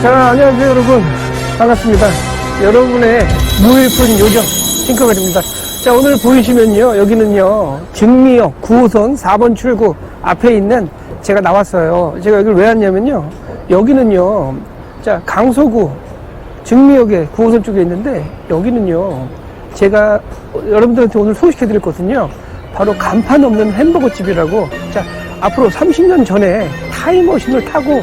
자, 안녕하세요, 여러분. 반갑습니다. 여러분의 무일푼 요정, 팅커벨입니다. 자, 오늘 보이시면요, 여기는요, 증미역 9호선 4번 출구 앞에 있는 제가 나왔어요. 제가 여기를 왜 왔냐면요, 여기는요, 자, 강서구 증미역에 9호선 쪽에 있는데, 여기는요, 제가 여러분들한테 오늘 소개시켜 드릴 것은요, 바로 간판 없는 햄버거 집이라고, 자, 앞으로 30년 전에 타임머신을 타고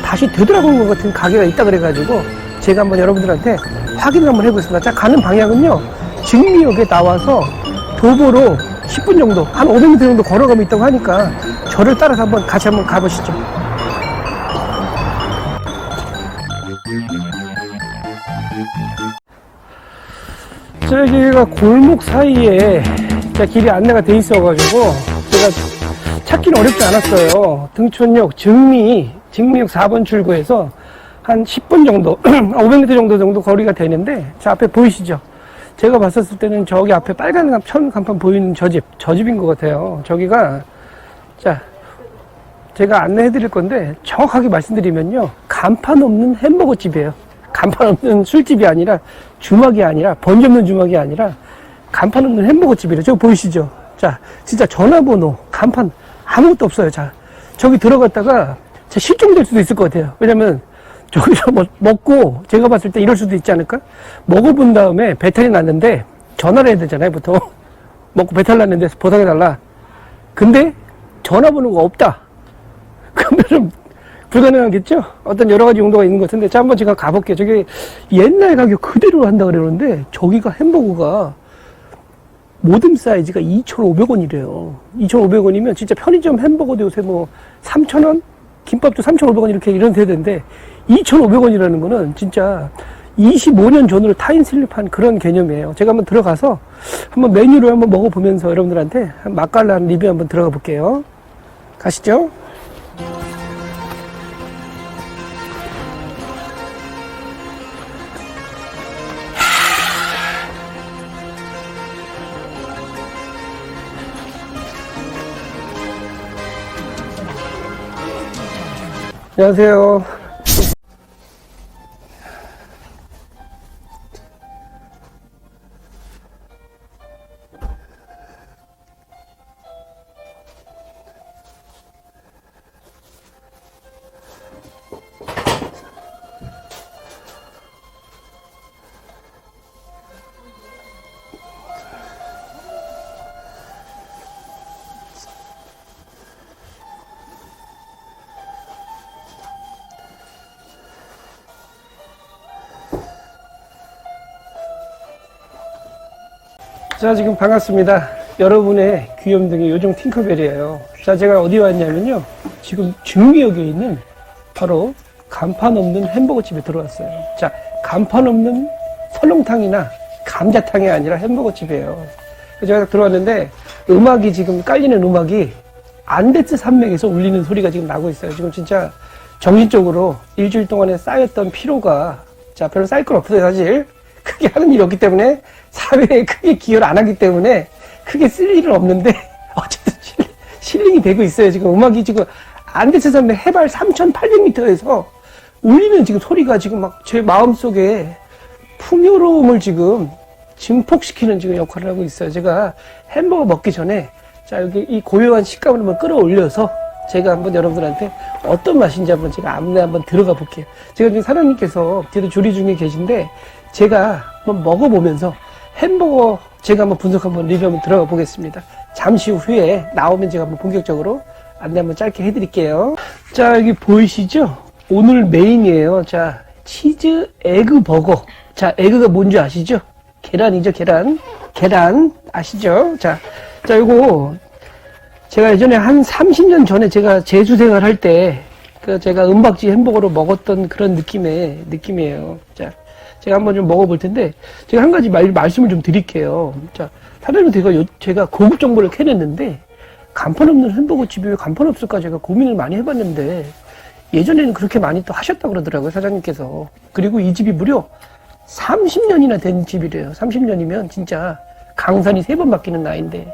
다시 되돌아온 것 같은 가게가 있다 그래가지고 제가 한번 여러분들한테 확인을 한번 해보겠습니다. 자, 가는 방향은요, 증미역에 나와서 도보로 10분 정도, 한 500m 정도 걸어가면 있다고 하니까 저를 따라서 한번 같이 한번 가보시죠. 자, 여기가 골목 사이에 길이 안내가 돼 있어가지고 제가 찾기는 어렵지 않았어요. 등촌역 증미역 4번 출구에서 한 10분 정도, 500m 정도 거리가 되는데, 저 앞에 보이시죠? 제가 봤었을 때는 저기 앞에 빨간 천 간판 보이는 저 집인 것 같아요. 저기가, 자, 제가 안내해 드릴 건데, 정확하게 말씀드리면요, 간판 없는 햄버거 집이에요. 간판 없는 술집이 아니라, 주막이 아니라, 번지 없는 주막이 아니라, 간판 없는 햄버거 집이래요. 저거 보이시죠? 자, 진짜 전화번호, 간판, 아무것도 없어요. 자, 저기 들어갔다가 실종될 수도 있을 것 같아요. 왜냐면 저기서 먹고 제가 봤을 때 이럴 수도 있지 않을까? 먹어본 다음에 배탈이 났는데 전화를 해야 되잖아요, 보통. 먹고 배탈 났는데 보상해달라. 근데 전화번호가 없다. 그러면 좀 불가능하겠죠? 어떤 여러 가지 용도가 있는 것 같은데, 자, 한번 제가 가볼게요. 저기 옛날 가격 그대로 한다 그러는데 저기가 햄버거가 모듬 사이즈가 2,500원이래요. 2,500원이면 진짜 편의점 햄버거도 요새 뭐 3,000원? 김밥도 3,500원 이런 세대인데 2,500원이라는 거는 진짜 25년 전으로 타임슬립한 그런 개념이에요. 제가 한번 들어가서 한번 메뉴를 한번 먹어보면서 여러분들한테 맛깔나는 리뷰 한번 들어가 볼게요. 가시죠. 안녕하세요. 자, 지금 반갑습니다. 여러분의 귀염둥이 요정 팅커벨이에요. 자, 제가 어디 왔냐면요, 지금 증미역에 있는 바로 간판 없는 햄버거 집에 들어왔어요. 자, 간판 없는 설렁탕이나 감자탕이 아니라 햄버거 집이에요. 제가 들어왔는데 음악이 지금 깔리는 음악이 안데스 산맥에서 울리는 소리가 지금 나고 있어요. 지금 진짜 정신적으로 일주일 동안에 쌓였던 피로가, 자, 별로 쌓일 건 없어요, 사실. 크게 하는 일이 없기 때문에, 사회에 크게 기여를 안 하기 때문에 크게 쓸 일은 없는데, 어쨌든 힐링이 되고 있어요. 지금 음악이 지금 안데스 산맥 해발 3,800m에서 울리는 지금 소리가 지금 막 제 마음속에 풍요로움을 지금 증폭시키는 지금 역할을 하고 있어요. 제가 햄버거 먹기 전에, 자, 여기 이 고요한 식감을 한번 끌어올려서 제가 한번 여러분들한테 어떤 맛인지 한번 제가 안내 한번 들어가 볼게요. 제가 지금 사장님께서 뒤에도 조리 중에 계신데, 제가 한번 먹어보면서 햄버거 제가 한번 분석 한번 리뷰 한번 들어가 보겠습니다. 잠시 후에 나오면 제가 한번 본격적으로 안내 한번 짧게 해드릴게요. 자, 여기 보이시죠? 오늘 메인이에요. 자, 치즈 에그 버거. 자, 에그가 뭔지 아시죠? 계란이죠, 계란. 계란 아시죠? 자, 요거 제가 예전에 한 30년 전에 제가 재수 생활할 때 제가 은박지 햄버거로 먹었던 그런 느낌이에요. 자, 제가 한번 좀 먹어볼 텐데, 제가 한 가지 말씀을 좀 드릴게요. 자, 사장님 제가 고급 정보를 캐냈는데, 간판 없는 햄버거 집이 왜 간판 없을까 제가 고민을 많이 해봤는데, 예전에는 그렇게 많이 또 하셨다고 그러더라고요, 사장님께서. 그리고 이 집이 무려 30년이나 된 집이래요. 30년이면 진짜 강산이 3번 바뀌는 나이인데,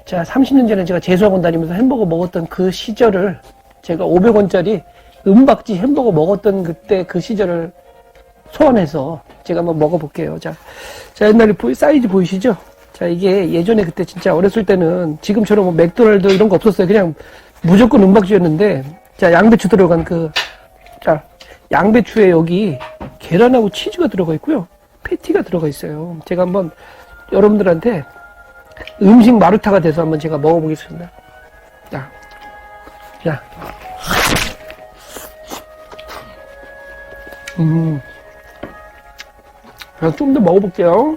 자, 30년 전에 제가 재수학원 다니면서 햄버거 먹었던 그 시절을 제가 500원짜리 은박지 햄버거 먹었던 그때 그 시절을 소환해서 제가 한번 먹어볼게요. 자, 옛날에 사이즈 보이시죠? 자, 이게 예전에 그때 진짜 어렸을 때는 지금처럼 뭐 맥도날드 이런 거 없었어요. 그냥 무조건 은박지였는데, 자, 양배추 들어간 양배추에 여기 계란하고 치즈가 들어가 있고요. 패티가 들어가 있어요. 제가 한번 여러분들한테 음식 마루타가 돼서 한번 제가 먹어보겠습니다. 자. 좀 더 먹어볼게요.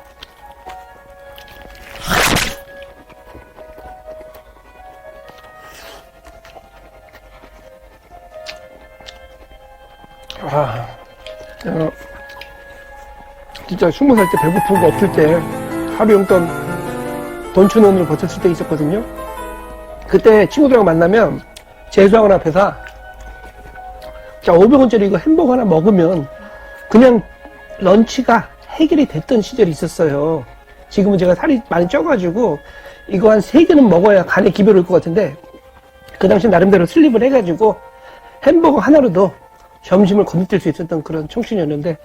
진짜 20살 때 배고픈 거 없을 때 하루 용돈 돈 1,000원으로 버텼을 때 있었거든요. 그때 친구들하고 만나면 재수학원 앞에서 자 500원짜리 이거 햄버거 하나 먹으면 그냥 런치가 해결이 됐던 시절이 있었어요. 지금은 제가 살이 많이 쪄가지고 이거 한 3개는 먹어야 간에 기별을 올 것 같은데 그 당시 나름대로 슬립을 해가지고 햄버거 하나로도 점심을 건너뛸 수 있었던 그런 청춘이었는데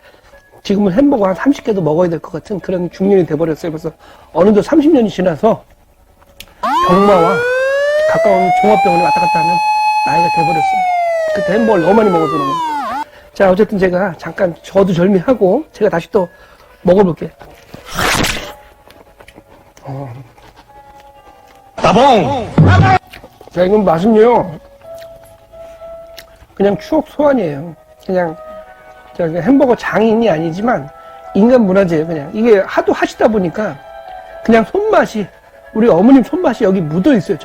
지금은 햄버거 한 30개도 먹어야 될 것 같은 그런 중년이 돼버렸어요. 그래서 어느덧 30년이 지나서 병마와 가까운 종합병원에 왔다 갔다 하는 나이가 돼버렸어요. 그때 햄버거를 너무 많이 먹어서 그런 거예요. 자, 어쨌든 제가 잠깐 저도 절미하고 제가 다시 또 먹어볼게요. 따봉! 자, 이건 맛은요, 그냥 추억 소환이에요. 그냥, 햄버거 장인이 아니지만, 인간 문화재예요, 그냥. 이게 하도 하시다 보니까, 그냥 손맛이, 우리 어머님 손맛이 여기 묻어 있어요,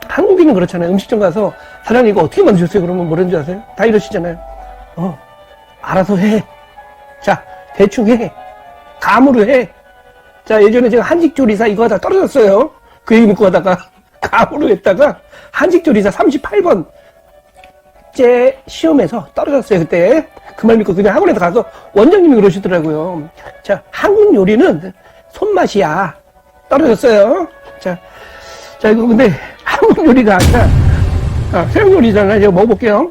한국인은 그렇잖아요. 음식점 가서, 사장님 이거 어떻게 만드셨어요? 그러면 뭐라는지 아세요? 다 이러시잖아요. 알아서 해. 자, 대충 해. 감으로 해. 자, 예전에 제가 한식조리사 이거 하다 떨어졌어요. 그 얘기 듣고 하다가, 감으로 했다가, 한식조리사 38번, 제 시험에서 떨어졌어요, 그때. 그 말 믿고 그냥 학원에서 가서 원장님이 그러시더라고요. 자, 한국 요리는 손맛이야. 떨어졌어요. 자, 이거 근데 한국 요리가 아니라, 서양 요리잖아요. 제가 먹어볼게요.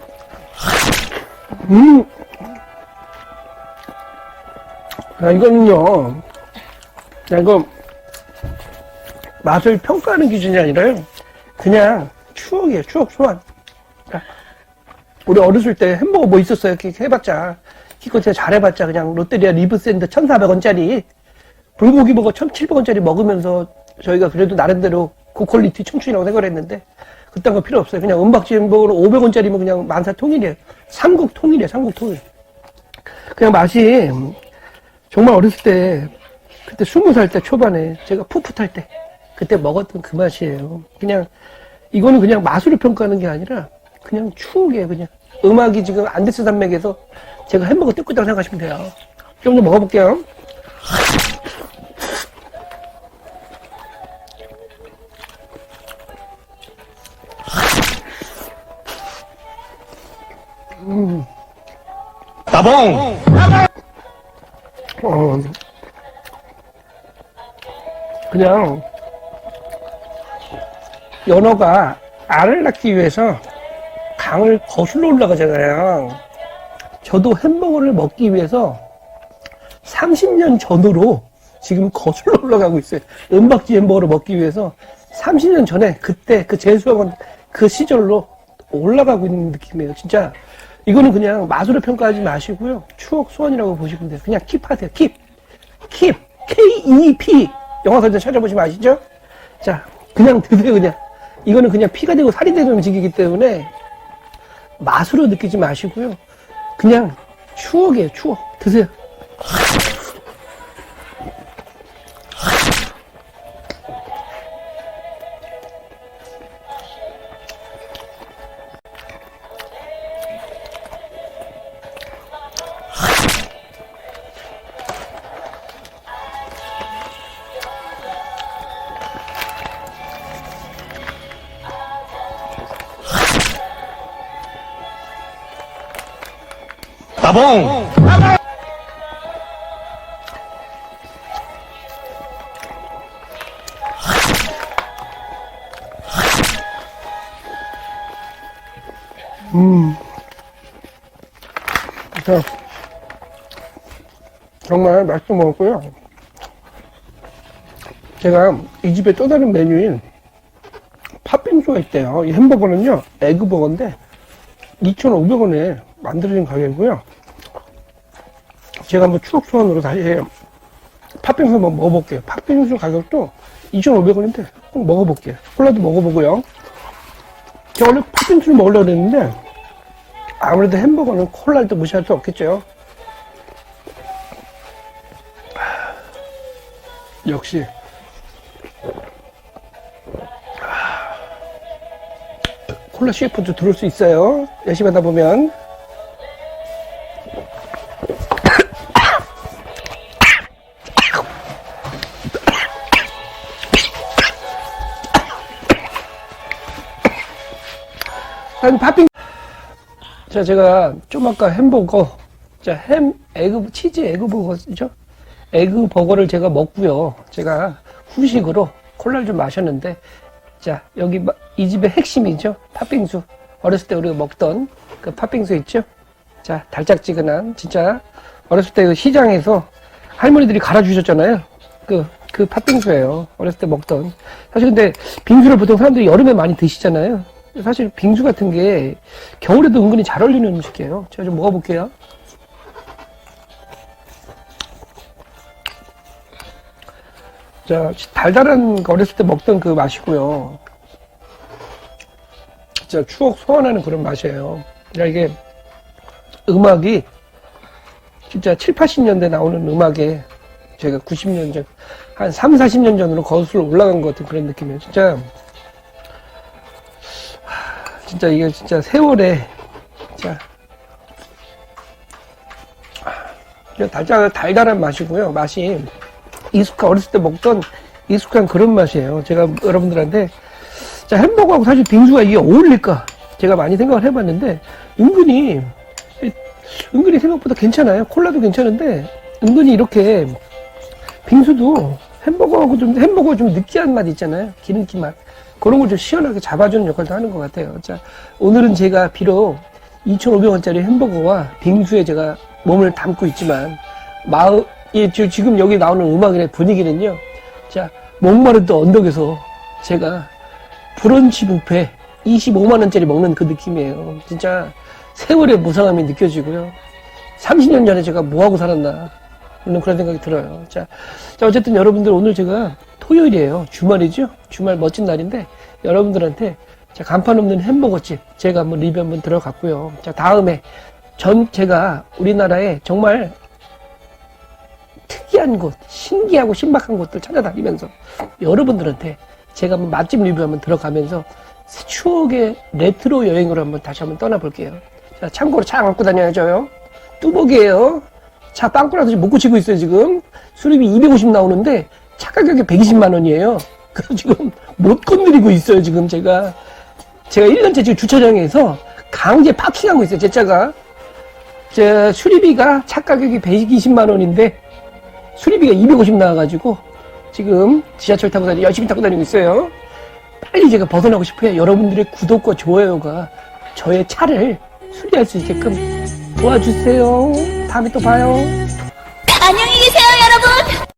이거는요, 이거 맛을 평가하는 기준이 아니라요. 그냥 추억이에요, 추억 소환. 우리 어렸을 때 햄버거 뭐 있었어요? 이렇게 해봤자. 이거 제가 잘해봤자 그냥 롯데리아 리브샌드 1,400원짜리 불고기 버거 1,700원짜리 먹으면서 저희가 그래도 나름대로 고퀄리티 청춘이라고 생각을 했는데 그딴 거 필요 없어요. 그냥 은박지 햄버거로 500원짜리면 그냥 만사통일이에요. 삼국통일이에요, 삼국통일. 그냥 맛이 정말 어렸을 때 그때 20살 때 초반에 제가 풋풋할 때 그때 먹었던 그 맛이에요. 그냥 이거는 그냥 맛으로 평가하는 게 아니라 그냥 추억이에요, 그냥. 음악이 지금 안데스 산맥에서 제가 햄버거 뜯고 있다고 생각하시면 돼요. 좀 더 먹어볼게요. 따봉! 그냥 연어가 알을 낳기 위해서 강을 거슬러 올라가잖아요. 저도 햄버거를 먹기 위해서 30년 전으로 지금 거슬러 올라가고 있어요. 은박지 햄버거를 먹기 위해서 30년 전에 그때 그 재수학원 그 시절로 올라가고 있는 느낌이에요. 진짜 이거는 그냥 맛으로 평가하지 마시고요. 추억 소환이라고 보시면 돼요. 그냥 킵하세요. 킵. K-E-P. 영화 설정 찾아보시면 아시죠? 자, 그냥 드세요, 그냥. 이거는 그냥 피가 되고 살이 되는 음식이기 때문에 맛으로 느끼지 마시고요. 그냥 추억이에요, 추억. 드세요. 따봉! 음. 자, 정말 맛있게 먹었고요. 제가 이 집에 또 다른 메뉴인 팥빙수가 있대요. 이 햄버거는요, 에그버거인데 2,500원에 만들어진 가격이고요. 제가 한번 추억 소환으로 다시 팥빙수 한번 먹어볼게요. 팥빙수 가격도 2,500원인데 꼭 먹어볼게요. 콜라도 먹어보고요. 제가 원래 팥빙수를 먹으려고 했는데 아무래도 햄버거는 콜라를 또 무시할 수 없겠죠. 역시 콜라 CF도 들어올 수 있어요. 열심히 하다 보면. 팥빙. 자, 제가 좀 아까 햄버거, 자, 치즈 에그버거죠? 에그버거를 제가 먹고요. 제가 후식으로 콜라를 좀 마셨는데, 자, 여기 이 집의 핵심이죠. 팥빙수. 어렸을 때 우리가 먹던 그 팥빙수 있죠? 자, 달짝지근한, 진짜 어렸을 때 그 시장에서 할머니들이 갈아주셨잖아요. 그 팥빙수예요. 어렸을 때 먹던. 사실 근데 빙수를 보통 사람들이 여름에 많이 드시잖아요. 사실 빙수 같은 게 겨울에도 은근히 잘 어울리는 음식이에요. 제가 좀 먹어볼게요. 자, 달달한 거 어렸을 때 먹던 그 맛이고요. 진짜 추억 소환하는 그런 맛이에요. 그러니까 이게 음악이 진짜 7, 80년대 나오는 음악에 제가 90년 전, 한 3, 40년 전으로 거슬러 올라간 것 같은 그런 느낌이에요. 진짜 이게 진짜 세월에, 자, 달달한 맛이고요. 맛이 어렸을 때 먹던 익숙한 그런 맛이에요. 제가 여러분들한테, 자, 햄버거하고 사실 빙수가 이게 어울릴까? 제가 많이 생각을 해봤는데, 은근히 생각보다 괜찮아요. 콜라도 괜찮은데, 은근히 이렇게 빙수도 햄버거가 좀 느끼한 맛 있잖아요. 기름기 맛. 그런 걸 좀 시원하게 잡아주는 역할도 하는 것 같아요. 자, 오늘은 제가 비록 2,500원짜리 햄버거와 빙수에 제가 몸을 담고 있지만, 지금 여기 나오는 음악의 분위기는요, 자, 목마르던 언덕에서 제가 브런치 뷔페 25만원짜리 먹는 그 느낌이에요. 진짜 세월의 무상함이 느껴지고요. 30년 전에 제가 뭐하고 살았나. 물론 그런 생각이 들어요. 자, 어쨌든 여러분들 오늘 제가 토요일이에요. 주말이죠? 주말 멋진 날인데 여러분들한테 자, 간판 없는 햄버거집 제가 한번 리뷰 한번 들어갔고요. 자, 다음에 제가 우리나라에 정말 특이한 곳, 신기하고 신박한 곳들 찾아다니면서 여러분들한테 제가 한번 맛집 리뷰 한번 들어가면서 추억의 레트로 여행으로 한번 다시 한번 떠나볼게요. 자, 참고로 차 안 갖고 다녀야죠. 뚜벅이에요. 차 빵꾸라도 지금 못 고치고 있어요, 지금. 수리비 250 나오는데 차 가격이 120만 원이에요. 그래서 지금 못 건드리고 있어요, 지금 제가 1년째 지금 주차장에서 강제 파킹하고 있어요, 제 차가. 수리비가 차 가격이 120만 원인데 수리비가 250 나와가지고 지금 지하철 타고 열심히 타고 다니고 있어요. 빨리 제가 벗어나고 싶어요. 여러분들의 구독과 좋아요가 저의 차를 수리할 수 있게끔 도와주세요. 다음에 또 봐요.